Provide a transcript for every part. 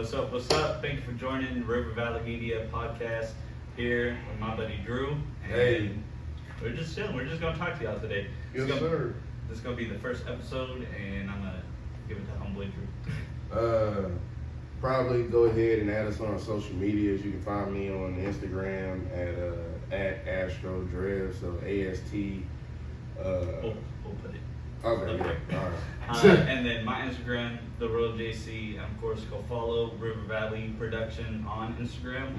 What's up? What's up? Thank you for joining River Valley Media Podcast here with my buddy Drew. And hey. We're just chilling. We're just going to talk to y'all today. Yes, sir. This is going to be the first episode, and I'm going to give it to Homeboy Drew. Probably go ahead and add us on our social medias. You can find me on Instagram at AstroDrev, so AST. We'll put it. Okay. All right. And then my Instagram, The Real JC, and of course go follow RiverValleyProduction on Instagram,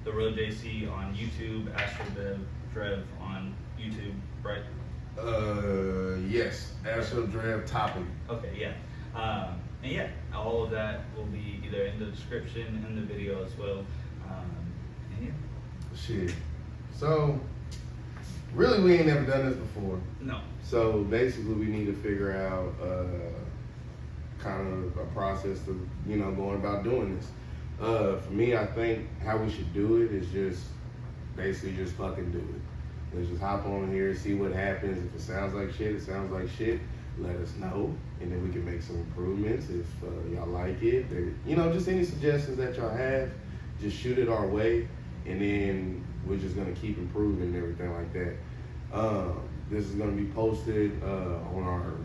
The Real JC on YouTube, AstroDrev on YouTube, right? Yes, AstroDrev topping. Okay, yeah. And yeah, all of that will be either in the description in the video as well. And yeah. Shit. So, really, we ain't never done this before. No. So basically, we need to figure out kind of a process to, going about doing this. For me, I think how we should do it is just basically just fucking do it. Let's just hop on here, see what happens. If it sounds like shit, it sounds like shit. Let us know, and then we can make some improvements if y'all like it. Or, just any suggestions that y'all have, just shoot it our way, and then we're just gonna keep improving and everything like that. This is gonna be posted on our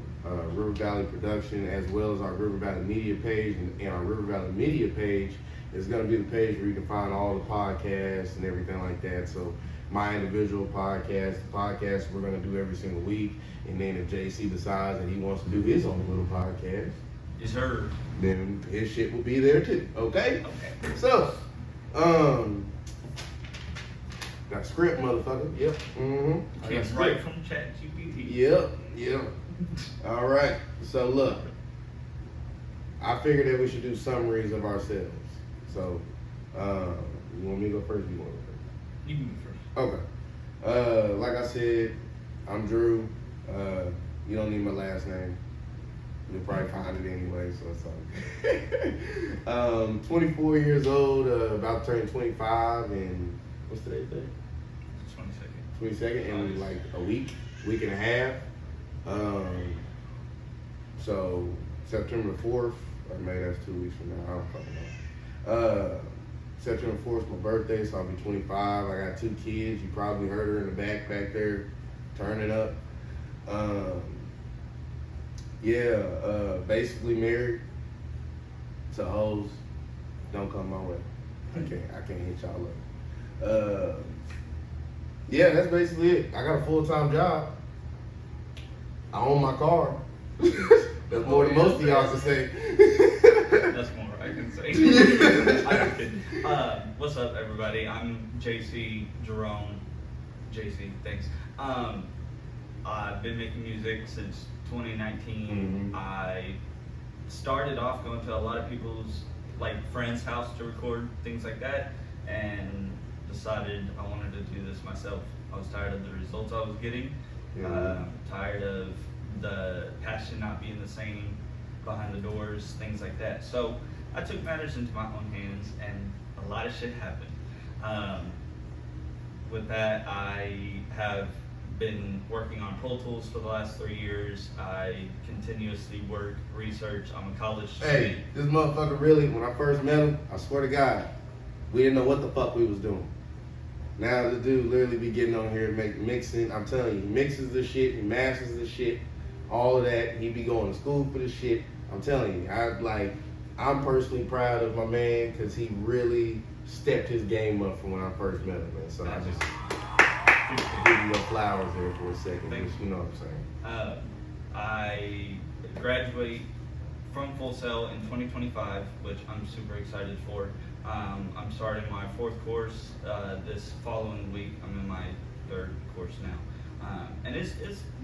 River Valley Production as well as our River Valley Media page, and our River Valley Media page is gonna be the page where you can find all the podcasts and everything like that. So my individual podcast, the podcast we're gonna do every single week, and then if JC decides that he wants to do his own little podcast, Yes, sir. then his shit will be there too. Okay? Okay. So, got a script, motherfucker. Yep. I got Came script. right from ChatGPT. Yep. All right. So look, I figured that we should do summaries of ourselves. So, you want me to go first? Or you want to go first? You can go first. Okay. Like I said, I'm Drew. You don't need my last name. You'll probably find it anyway, so it's all good. 24 years old, about to turn 25, and what's today's date? 22nd. 22nd, in like a week and a half. So September 4th, or maybe that's 2 weeks from now, I don't fucking know. September 4th is my birthday, so I'll be 25. I got 2 kids. You probably heard her in the back there, turning up. Basically married to hoes. Don't come my way. I can't hit y'all up. That's basically it. I got a full-time job. I own my car. That's more than most of y'all can say. That's more I can say. I'm kidding. What's up, everybody? I'm JC Jerome. JC, thanks. I've been making music since 2019. I started off going to a lot of people's friends' house to record things like that, and decided I wanted to do this myself. I was tired of the results I was getting. Tired of the passion not being the same behind the doors, things like that. So I took matters into my own hands, and a lot of shit happened. With that, I have been working on Pro Tools for the last 3 years. I continuously work, research. I'm a college student. Hey, this motherfucker really, when I first met him, I swear to God, we didn't know what the fuck we was doing. Now this dude literally be getting on here mixing. I'm telling you, he mixes the shit, he masters the shit, all of that. He be going to school for this shit. I'm telling you, I'm personally proud of my man because he really stepped his game up from when I first met him, man. So I just give you your flowers there for a second. Just, you know what I'm saying? I graduate from Full Sail in 2025, which I'm super excited for. I'm starting my 4th course this following week. I'm in my 3rd course now. And it's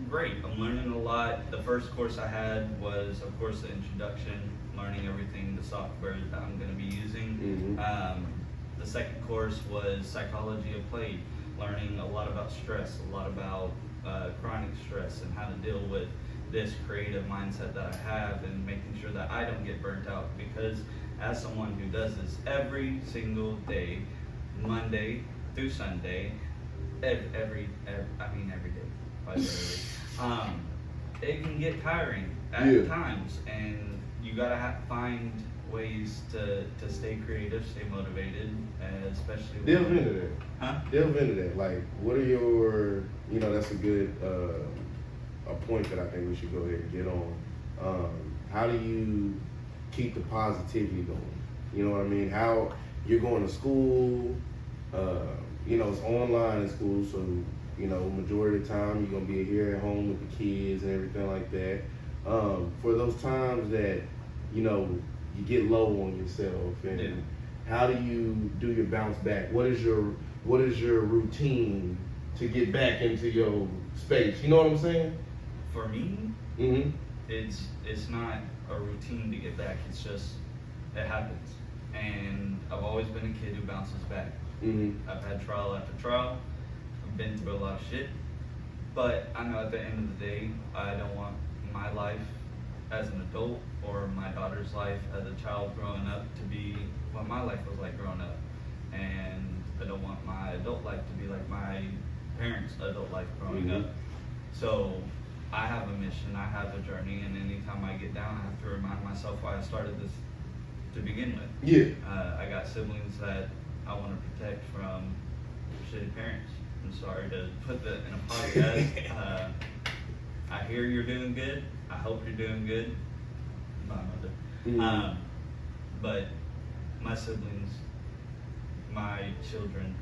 great. I'm learning a lot. The first course I had was, of course, the introduction, learning everything, the software that I'm going to be using. The second course was psychology of play, learning a lot about stress, a lot about chronic stress and how to deal with this creative mindset that I have, and making sure that I don't get burnt out, because as someone who does this every single day, Monday through Sunday, every day, quite literally, it can get tiring at times, and you gotta find ways to stay creative, stay motivated, and especially Delve into that. Huh? Delve into that. Like, what are your, that's a good a point that I think we should go ahead and get on. How do you keep the positivity going? You know what I mean? How you're going to school, it's online in school, so, majority of the time you're going to be here at home with the kids and everything like that. For those times that, you get low on yourself, and how do you do your bounce back? What is your routine to get back into your space? You know what I'm saying? For me, Mm-hmm. it's not a routine to get back. It's just, it happens. And I've always been a kid who bounces back. Mm-hmm. I've had trial after trial. I've been through a lot of shit. But I know at the end of the day, I don't want my life as an adult or my daughter's life as a child growing up to be what my life was like growing up. And I don't want my adult life to be like my parents' adult life growing up. So I have a mission, I have a journey, and anytime I get down, I have to remind myself why I started this to begin with. Yeah. I got siblings that I want to protect from shitty parents. I'm sorry to put that in a podcast. I hear you're doing good. I hope you're doing good. My mother. Mm-hmm. But my siblings, my children,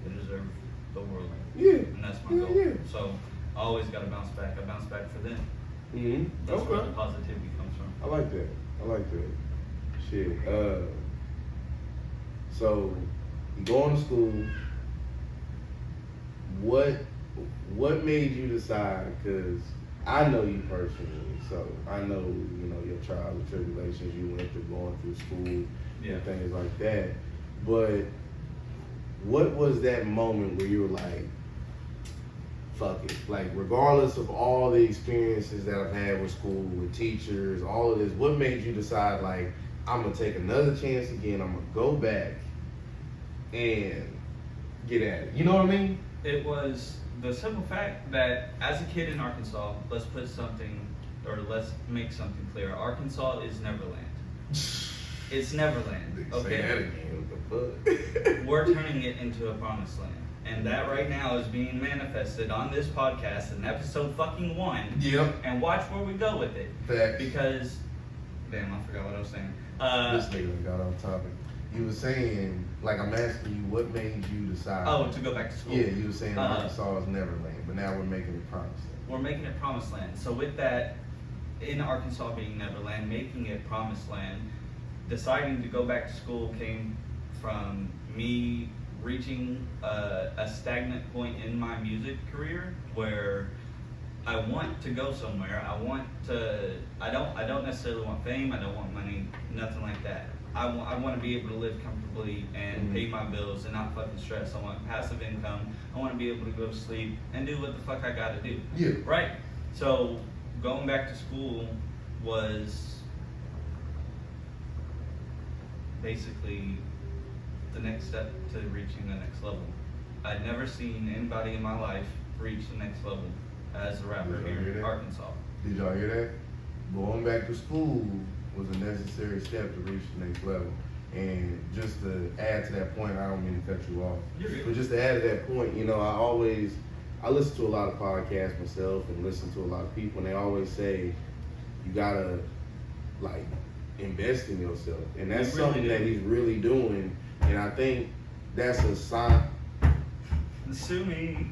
they deserve the world. Yeah. And that's my goal. Yeah. So I always got to bounce back. I bounce back for them. Mm-hmm. That's where the positivity comes from. I like that. Shit. So you going to school. What made you decide? Because I know you personally, so I know your trials and tribulations you went through going through school and things like that. But what was that moment where you were like, fuck it? Like, regardless of all the experiences that I've had with school, with teachers, all of this, what made you decide, like, I'm gonna take another chance again, I'm gonna go back and get at it? You know what I mean? It was the simple fact that as a kid in Arkansas, let's make something clear. Arkansas is Neverland. It's Neverland. Okay. Say that again. What the fuck? We're turning it into a promised land. And that right now is being manifested on this podcast in episode fucking 1. Yep. And watch where we go with it. Facts. Because, damn, I forgot what I was saying. This nigga got off topic. You were saying, like, I'm asking you, what made you decide? Oh, to go back to school. Yeah, you were saying Arkansas is Neverland, but now we're making it promised land. We're making it promised land. So with that, in Arkansas being Neverland, making it promised land, deciding to go back to school came from me reaching a stagnant point in my music career where I want to go somewhere. I don't necessarily want fame. I don't want money, nothing like that. I want to be able to live comfortably and pay my bills and not fucking stress. I want passive income. I want to be able to go to sleep and do what the fuck I gotta do. Yeah. Right? So going back to school was basically the next step to reaching the next level. I'd never seen anybody in my life reach the next level as a rapper here in Arkansas. Did y'all hear that? Going back to school was a necessary step to reach the next level. And just to add to that point, I don't mean to cut you off, but just to add to that point, I listen to a lot of podcasts myself and listen to a lot of people, and they always say you gotta like invest in yourself, and that's something that he's really doing. And I think that's a sign. Sue me.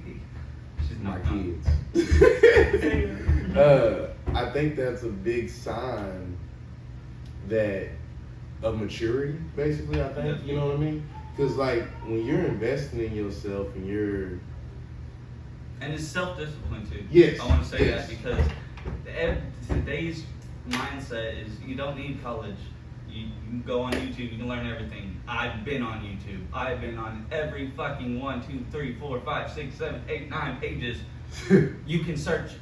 She's My not kids. I think that's a big sign of maturity, basically. I think, you know what I mean? Because like when you're investing in yourself and it's self-discipline too. Yes. I want to say that because today's mindset is you don't need college. You can go on YouTube, you can learn everything. I've been on YouTube. I've been on every fucking 1, 2, 3, 4, 5, 6, 7, 8, 9 pages. You can search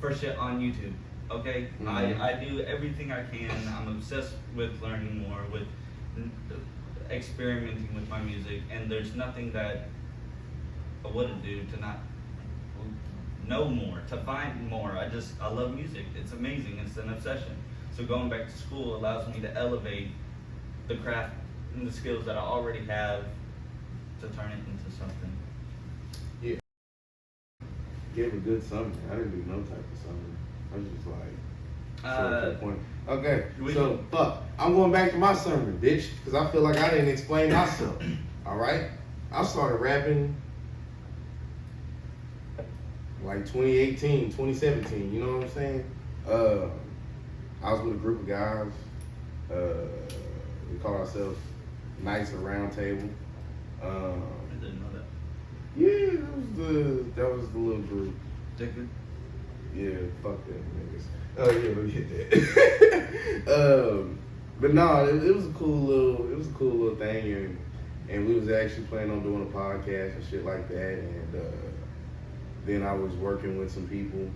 for shit on YouTube. Okay? Mm-hmm. I do everything I can. I'm obsessed with learning more, with experimenting with my music, and there's nothing that I wouldn't do to not know more, to find more. I love music. It's amazing. It's an obsession. So going back to school allows me to elevate the craft and the skills that I already have to turn it into something. Yeah. Gave a good summary. I didn't do no type of summary. I was just like, short to the point. Okay, so fuck. I'm going back to my summary, bitch, because I feel like I didn't explain myself. All right? I started rapping like 2018, 2017, you know what I'm saying? I was with a group of guys. We call ourselves Knights of Round Table. I didn't know that. Yeah, that was the little group. Dickard? Yeah, fuck them niggas. Oh yeah, we get that. But no, it was a cool little thing, and we was actually planning on doing a podcast and shit like that, and then I was working with some people,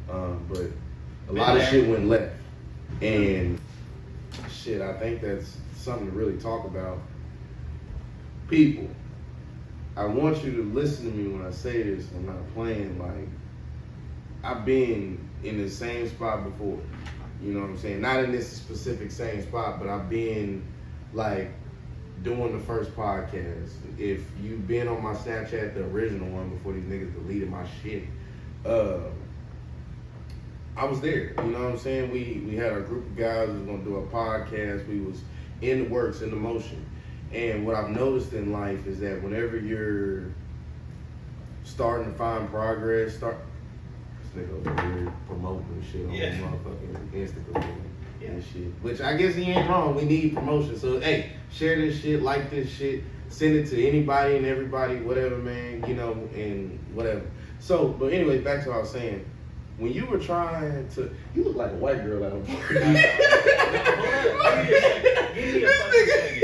but a lot of shit went left, and shit, I think that's something to really talk about. People, I want you to listen to me when I say this. I'm not playing. Like, I've been in the same spot before. You know what I'm saying? Not in this specific same spot, but I've been like doing the first podcast. If you've been on my Snapchat, the original one before these niggas deleted my shit, I was there. You know what I'm saying? We had our group of guys who was gonna do a podcast. We was in the works, in the motion. And what I've noticed in life is that whenever you're starting to find progress, this nigga over here promoting shit on motherfucking Instagram and shit. Which I guess he ain't wrong. We need promotion. So hey, share this shit, like this shit, send it to anybody and everybody, whatever, man, you know, and whatever. So, but anyway, back to what I was saying. When you were trying to, you look like a white girl out of party. Give me a fucking second.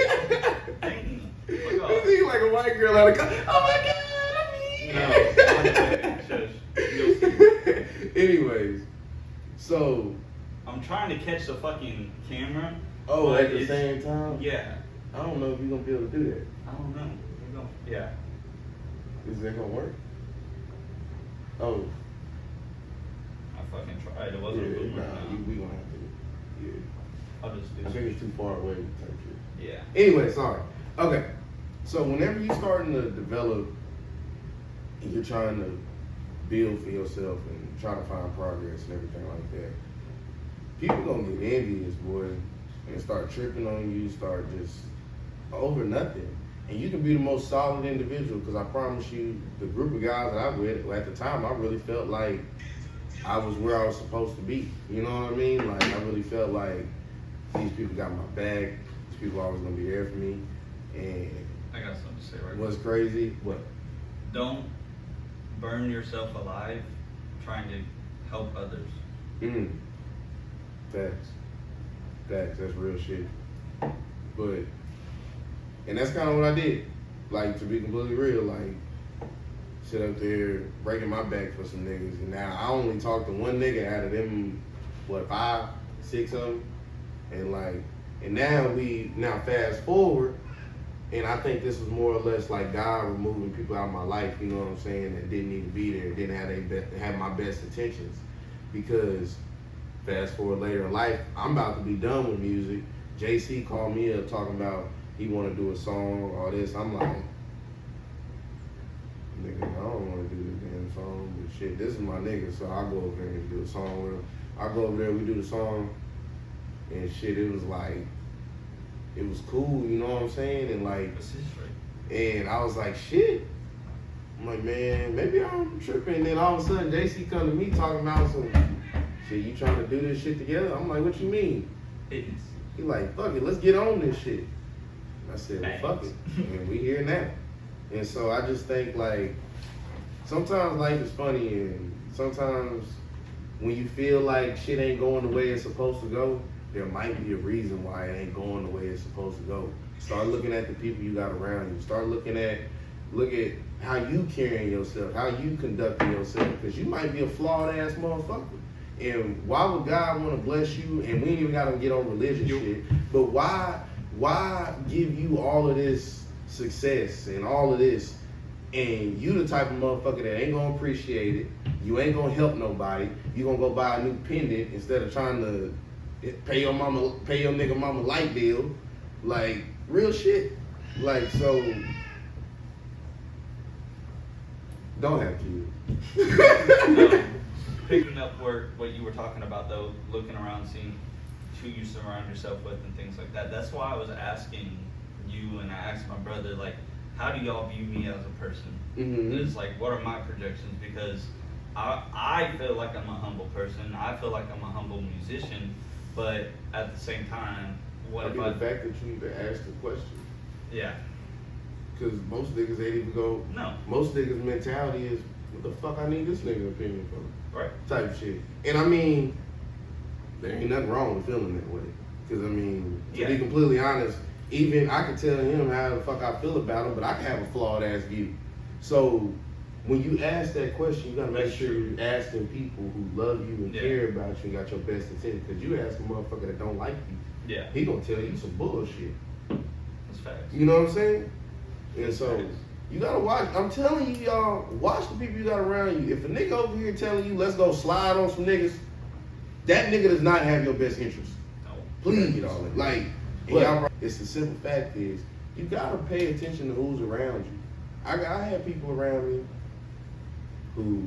Dang. Fuck off. You look like a white girl out of college. Oh my God, I'm here. No, anyways, so I'm trying to catch the fucking camera. Oh, at the same time? Yeah. I don't know if you're gonna be able to do that. I don't know. Yeah. Is that gonna work? Oh. I fucking tried. It wasn't a good one. We gonna have to. Yeah. I'll just do I think it's too far away type shit. Yeah. Anyway, sorry. Okay. So whenever you're starting to develop and you're trying to build for yourself and try to find progress and everything like that, people gonna get envious, boy, and start tripping on you, start just over nothing. And you can be the most solid individual, because I promise you, the group of guys that I was with, at the time, I really felt like I was where I was supposed to be. You know what I mean? Like, I really felt like these people got my back. These people always gonna be there for me. And I got something to say right now. what's crazy? What? Don't burn yourself alive trying to help others. Facts. That's real shit. But, and that's kind of what I did. Like, to be completely real, like, sit up there breaking my back for some niggas. And now I only talk to one nigga out of them, 5, 6 of them. And like, and now fast forward, and I think this was more or less like God removing people out of my life, you know what I'm saying, that didn't need to be there, didn't have my best intentions. Because fast forward later in life, I'm about to be done with music. JC called me up talking about he want to do a song, all this. I'm like, nigga, I don't want to do this damn song, but shit, this is my nigga, so I'll go over there and do a song with him. I go over there, we do the song, and shit, it was like, it was cool, you know what I'm saying? And like, and I was like, shit. I'm like, man, maybe I'm tripping. And then all of a sudden, JC come to me talking about some shit, you trying to do this shit together? I'm like, what you mean? He like, fuck it, let's get on this shit. I said, well, fuck it. And we here now. And so I just think, like, sometimes life is funny, and sometimes when you feel like shit ain't going the way it's supposed to go, there might be a reason why it ain't going the way it's supposed to go. Start looking at the people you got around you. Look at how you carrying yourself, how you conducting yourself, because you might be a flawed ass motherfucker. And why would God want to bless you? And we ain't even got to get on religious shit, but why give you all of this success and all of this, and you the type of motherfucker that ain't gonna appreciate it, you ain't gonna help nobody, you gonna go buy a new pendant instead of trying to pay your nigga mama light bill, like real shit. Like, so don't have kids. Picking up what you were talking about though, looking around, seeing who you surround yourself with and things like that. That's why I was asking you, and I asked my brother, like, how do y'all view me as a person? Mm-hmm. It's like, what are my projections? Because I feel like I'm a humble person. I feel like I'm a humble musician, but at the same time, what if the fact that you even asked the question? Yeah. Because most niggas ain't even go. No. Most niggas' mentality is, what the fuck I need this nigga opinion for? Right. Type shit. And I mean, there ain't nothing wrong with feeling that way. Because I mean, to be completely honest, even I could tell him how the fuck I feel about him, but I can have a flawed ass view. So when you ask that question, you gotta make sure you're asking people who love you and care about you and got your best intent. Because you ask a motherfucker that don't like you, he gonna tell you some bullshit. That's facts. You know what I'm saying? And That's so facts. you gotta watch. I'm telling you, y'all, watch the people you got around you. If a nigga over here telling you, let's go slide on some niggas, that nigga does not have your best interest. No. Please get all that. Like, it's the simple fact is, you gotta pay attention to who's around you. I have people around me who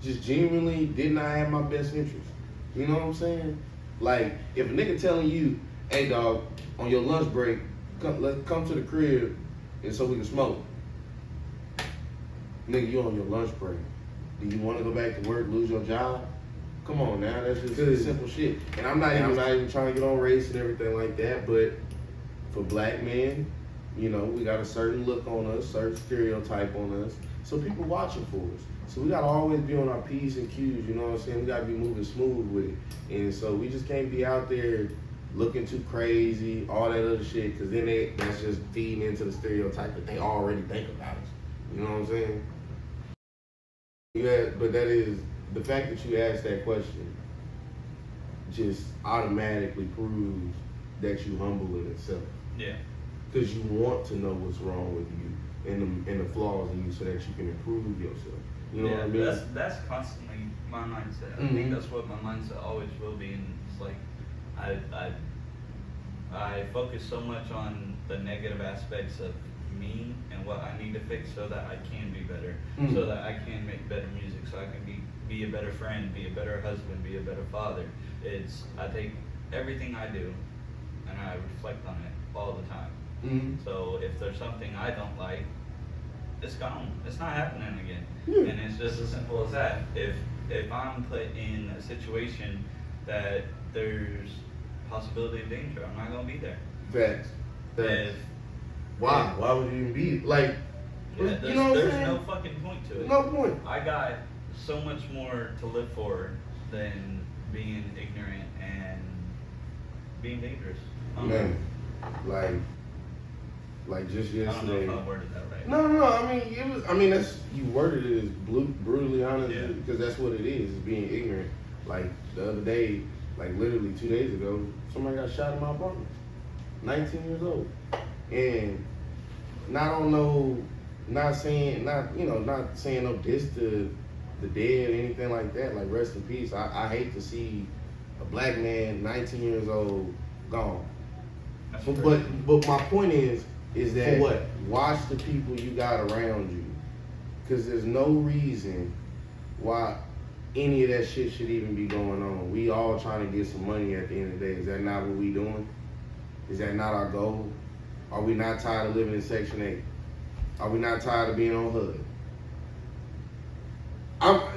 just genuinely did not have my best interest. You know what I'm saying? Like, if a nigga telling you, hey dog, on your lunch break, come to the crib and so we can smoke. Nigga, you on your lunch break. Do you want to go back to work, lose your job? Come on now, that's just simple shit. And I'm not even trying to get on race and everything like that, but for black men, you know, we got a certain look on us, certain stereotype on us. So people watching for us. So we gotta always be on our P's and Q's, you know what I'm saying? We gotta be moving smooth with it. And so we just can't be out there looking too crazy, all that other shit, because then that's just feeding into the stereotype that they already think about us. You know what I'm saying? But that is, the fact that you asked that question just automatically proves that you humble in itself. Yeah. Because you want to know what's wrong with you and the flaws in you so that you can improve yourself. You know what I mean? That's constantly my mindset. I think that's what my mindset always will be. And it's like, I focus so much on the negative aspects of me and what I need to fix so that I can be better, so that I can make better music, so I can be a better friend, be a better husband, be a better father. I take everything I do and I reflect on it all the time. So if there's something I don't like, it's gone. It's not happening again. And it's just as simple as that. If I'm put in a situation that there's possibility of danger, I'm not gonna be there. Facts. Why? Why would you even be like? You know what there's I'm saying? no fucking point to it. No point. I got so much more to live for than being ignorant and being dangerous. Man, like just yesterday. I don't know if I worded that right. No. I mean, it was. I mean, that's, you worded it as brutally honest, Yeah. because that's what it is being ignorant. Like the other day, like literally 2 days ago, somebody got shot in my apartment. 19 years old, and not saying no diss to the dead or anything like that. Like, rest in peace. I hate to see a black man, 19 years old, gone. But my point is that For what? Watch the people you got around you, because there's no reason why any of that shit should even be going on. We all trying to get some money at the end of the day. Is that not what we doing? Is that not our goal? Are we not tired of living in Section 8? Are we not tired of being on HUD?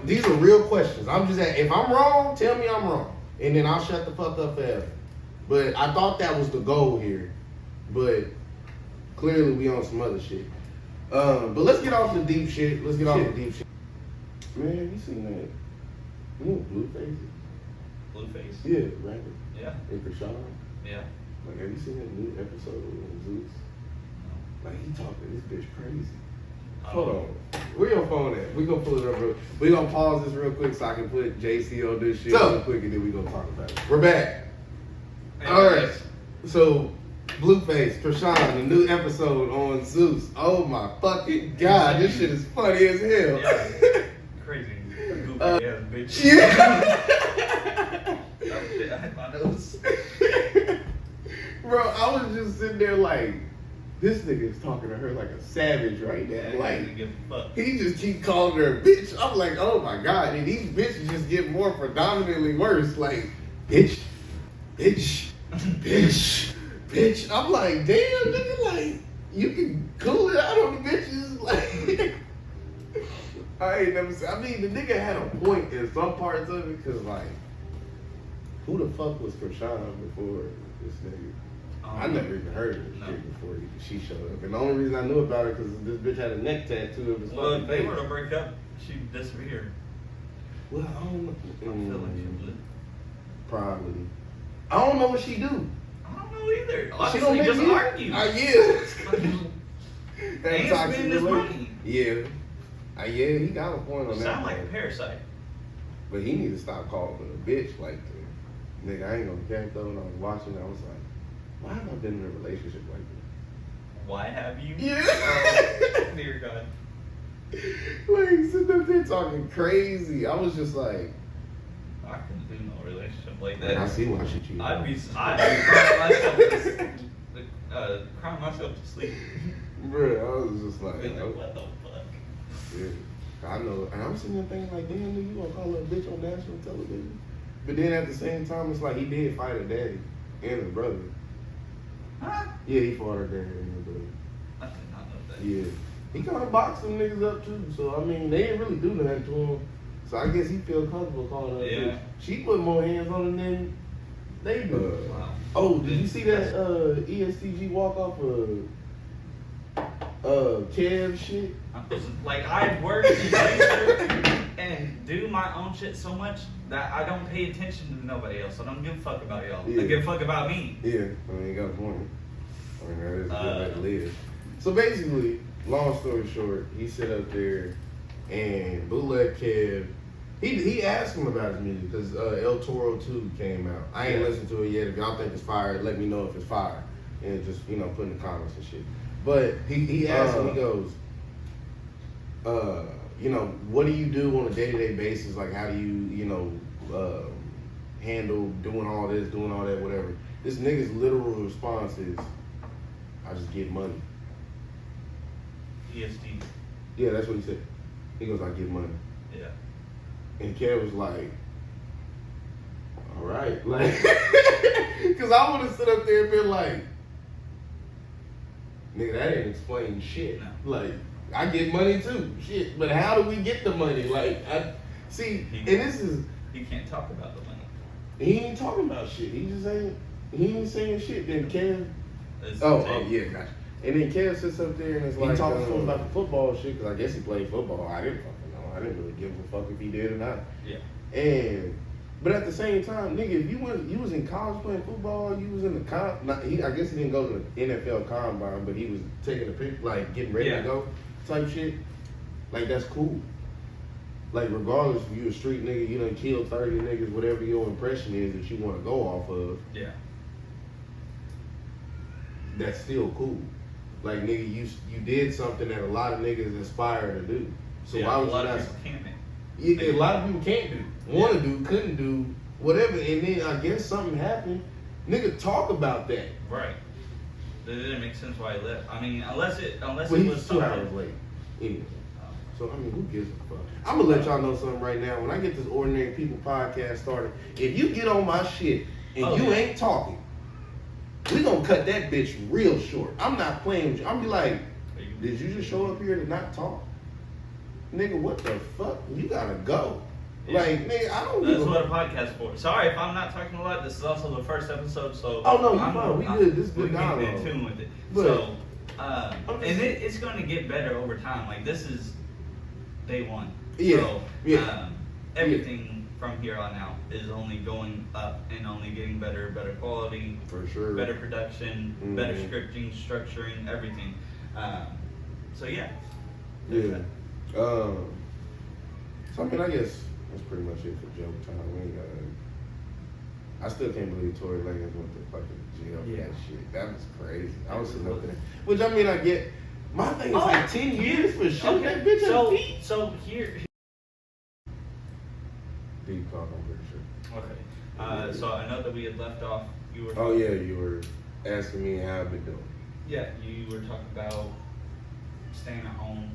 These are real questions. I'm just if I'm wrong, tell me I'm wrong, and then I'll shut the fuck up forever. But I thought that was the goal here, but clearly we on some other shit. But let's get off the deep shit. Man, you seen that? You know Blueface? Blueface. Yeah, rapper. Yeah. And Krishan. Yeah. Like, have you seen that new episode of Zeus? Like, he talking this bitch crazy. Hold on. Where your phone at? We gonna pull it up we gonna pause this real quick so I can put JC on this shit real quick, and then we gonna talk about it. We're back. All right. So, Blueface, Krishan, the new episode on Zeus. Oh my fucking god, this shit is funny as hell. Yeah. Crazy. Goofy ass bitch. Yeah. Bro, I was just sitting there like, this nigga is talking to her like a savage right now. Yeah, Like, give a fuck. he just keep calling her a bitch. I'm like, oh my God. And these bitches just get more predominantly worse. Like, bitch, bitch, bitch, bitch. I'm like, damn, nigga, like, you can cool it out on the bitches. Like, I ain't never seen. I mean, the nigga had a point in some parts of it, because, like, who the fuck was Krishan before this nigga? I never even heard of this shit before she showed up. And the only reason I knew about it because this bitch had a neck tattoo of his Well, fucking if they face. were to break up, she'd disappear. Well, I don't know. I feel like she would. Probably. I don't know what she do. I don't know either. She Honestly, don't make just music. argue. Yeah. That And toxic spend his relation- money. Yeah. Yeah, he got a point on that. Sound like a part. parasite. But he need to stop calling her a bitch like that. Nigga, I ain't gonna cap though. When I was watching, I was like, why have I been in a relationship like that? Why have you? Yeah. Oh, dear God. Like, sitting up there talking crazy. I was just like, I couldn't do no relationship like man, I that. see why she cheated. I'd be crying myself to sleep. Bruh, I was just like, Being like, oh, what the fuck? yeah. I know. And I'm sitting there thinking like, damn, nigga, you gonna call her a bitch on national television? But then at the same time, it's like he did fight her daddy and her brother. Huh? Yeah, he fought her daddy and her brother. I did not know that. Yeah. He kind of boxed them niggas up too. So, I mean, they didn't really do nothing to him. So I guess he feel comfortable calling her a bitch. She put more hands on him than they do. Wow. Oh, did you see that ESTG walk off Kev shit? Like, I work in gangster and do my own shit so much that I don't pay attention to nobody else. I don't give a fuck about y'all. Yeah. I give a fuck about me. Yeah, I mean, you got a point. I mean, that is a good way to live. So basically, long story short, he sit up there and Bootleg Kev, he asked him about his music because El Toro 2 came out. I ain't listened to it yet. If y'all think it's fire, let me know if it's fire. And just, you know, put in the comments and shit. But he asked him, he goes, you know, what do you do on a day-to-day basis? Like, how do you, you know, handle doing all this, doing all that, whatever. This nigga's literal response is, I just get money. ESD. Yeah, that's what he said. He goes, I get money. Yeah. And Kev was like, all right. Like, because I would have stood up there and been like, nigga, that ain't explaining shit. No. Like, I get money too. Shit. But how do we get the money? Like, He can't talk about the money. he ain't talking about shit. He ain't saying shit. Then Kev, yeah, gotcha. And then Kev sits up there and is like, he talking to him about the football shit, because I guess he played football. I didn't fucking know. I didn't really give a fuck if he did or not. Yeah. But at the same time, nigga, if you was in college playing football, you was in the I guess he didn't go to the NFL combine, but he was taking a pic, like getting ready to go type shit. Like, that's cool. Like, regardless if you a street nigga, you done killed 30 niggas, whatever your impression is that you want to go off of. Yeah. That's still cool. Like, nigga, you did something that a lot of niggas aspire to do. So why would you not? Yeah, a lot of people can't do. Want to do, couldn't do, whatever. And then I guess something happened. Nigga, talk about that. Right. It didn't make sense why he left. I mean, unless it was 2 hours late. Anyway. So, I mean, who gives a fuck? I'm going to let y'all know something right now. When I get this Ordinary People podcast started, if you get on my shit and you ain't talking, we going to cut that bitch real short. I'm not playing with you. I'm be like, did you just show up here to not talk? Nigga, what the fuck? You got to go. Yeah. Like, nigga, I don't That's give a what a podcast is for. Sorry if I'm not talking a lot. This is also the first episode, so. Oh, no, you fine. We good. This is good we can be dialogue. in tune with it. But, so, it's going to get better over time. Like, this is day one. Yeah. So, everything from here on out is only going up and only getting better quality. For sure. Better production, better scripting, structuring, everything. So, yeah. Yeah. So, I mean, I guess that's pretty much it for joke time. I still can't believe Tory Lanez went to fucking jail for that shit. That was crazy. I was sitting up there. Which, I mean, I get. My thing is like 10 years for shooting that bitch in the feet. So, here. Deep talk, I'm pretty sure. Okay. So, I know that we had left off. You were. Oh, yeah, you were. asking me how I've been doing. Yeah, you were talking about staying at home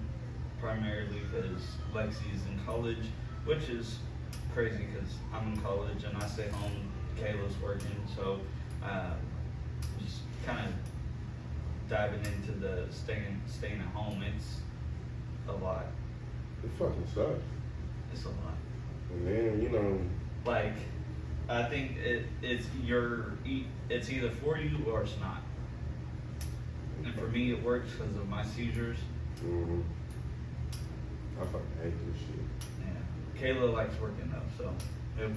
primarily because Lexi's in college, which is crazy because I'm in college and I stay home. Kayla's working, so just kind of diving into the staying at home. It's a lot. It fucking sucks. It's a lot. And then, you know, Like, I think it's either for you or it's not. And for me, it works because of my seizures. mm-hmm. I fucking hate this shit. Yeah. Kayla likes working though, so it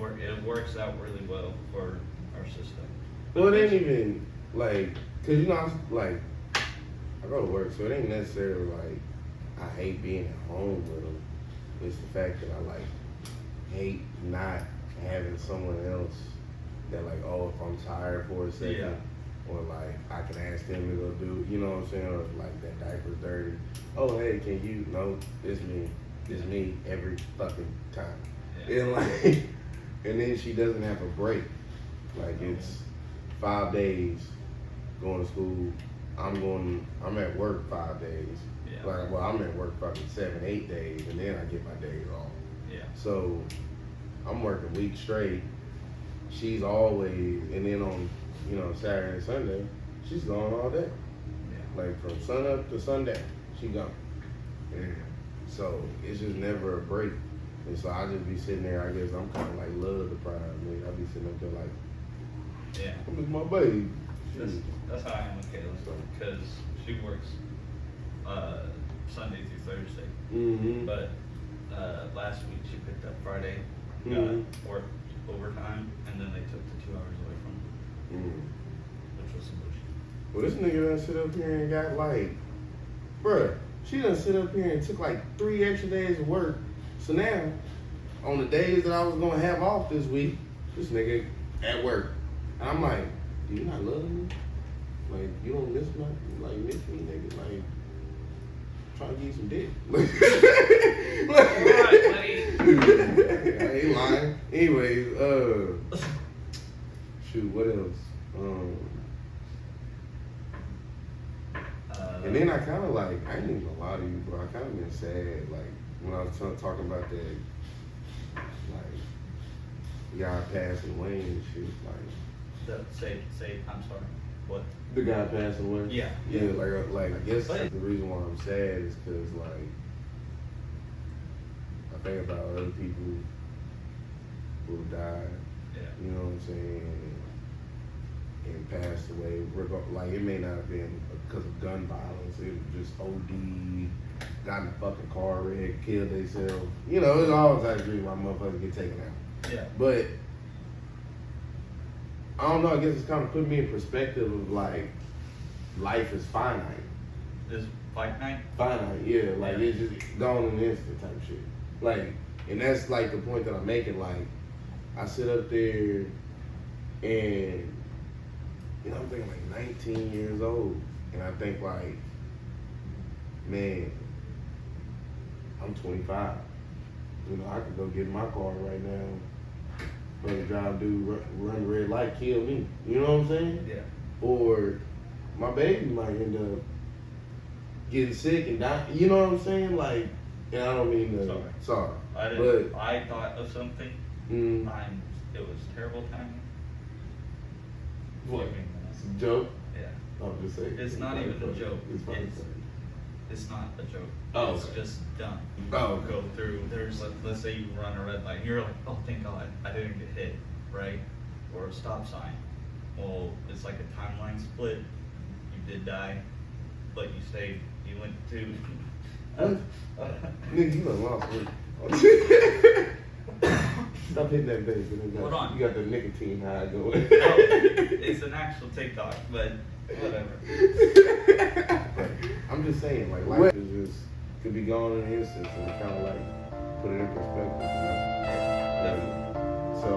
works out really well for our system. Well, it ain't even like, cause you know, like I go to work, so it ain't necessarily like I hate being at home with them. It's the fact that I like hate not having someone else that like, oh, if I'm tired for a second, Yeah. or like I can ask them to go do, you know what I'm saying, or if like that diaper's dirty. Oh, hey, can you? No, it's me every fucking time. Yeah. And like, and then she doesn't have a break. Like it's 5 days going to school. I'm at work 5 days. Yeah. Like, well, I'm at work fucking 7, 8 days, and then I get my days off. Yeah. So I'm working weeks straight. She's always, and then on, you know, Saturday and Sunday, she's gone all day. Yeah. Like from sun up to sundown, she gone. And so it's just never a break. And so I just be sitting there, I guess I'm kind of like love deprived. Man. I be sitting up there like, Yeah. I miss my baby. That's how I am with Kayla, because she works Sunday through Thursday. Mm-hmm. But last week she picked up Friday, worked overtime, and then they took the 2 hours away from her, which was some bullshit. Well, this nigga done sit up here and got like, bruh, she done sit up here and took like 3 extra days of work. So now, on the days that I was gonna have off this week, this nigga at work. And I'm like, do you not love me? Like, you don't miss me, nigga. Like, trying to give you some dick. Alright, buddy. I ain't lying. Anyways, shoot, what else? And then I kind of like, I ain't even gonna lie to you, bro. I kind of been sad, like, when I was talking about that, like, guy passing away and shit, like. Say, I'm sorry. What? The guy passing away? Yeah. Yeah, like I guess the reason why I'm sad is because, like, I think about other people who died, Yeah. you know what I'm saying, and passed away. Like, it may not have been because of gun violence, it was just OD, got in a fucking car wreck, killed themselves. You know, it's all types of reasons why motherfuckers get taken out. Yeah. But I don't know, I guess it's kind of put me in perspective of like, life is finite. This fight night? Finite, yeah, like Yeah. it's just gone in an instant type shit. Like, and that's like the point that I'm making, like, I sit up there and, you know, I'm thinking like 19 years old, and I think like, man, I'm 25. You know, I could go get in my car right now, brother drive dude, run the red light, kill me. You know what I'm saying? Yeah. Or my baby might end up getting sick and die. You know what I'm saying? Like, and I don't mean to. Sorry. I thought of something. It was terrible timing. What? Give me a minute. It's a joke? Yeah. I'm just saying. It's not even a joke. It's It's not a joke. Oh, It's okay. just done. Oh, Go through. There's let's say you run a red light. You're like, oh, thank God, I didn't get hit, right? Or a stop sign. Well, it's like a timeline split. You did die, but you stayed. You went to. Nigga, you done lost weight. Stop hitting that bass. Hold on. You got the nicotine high going. No, it's an actual TikTok, but whatever. I'm just saying, like, life is just could be gone in an instant, and kind of like put it in perspective. You know? So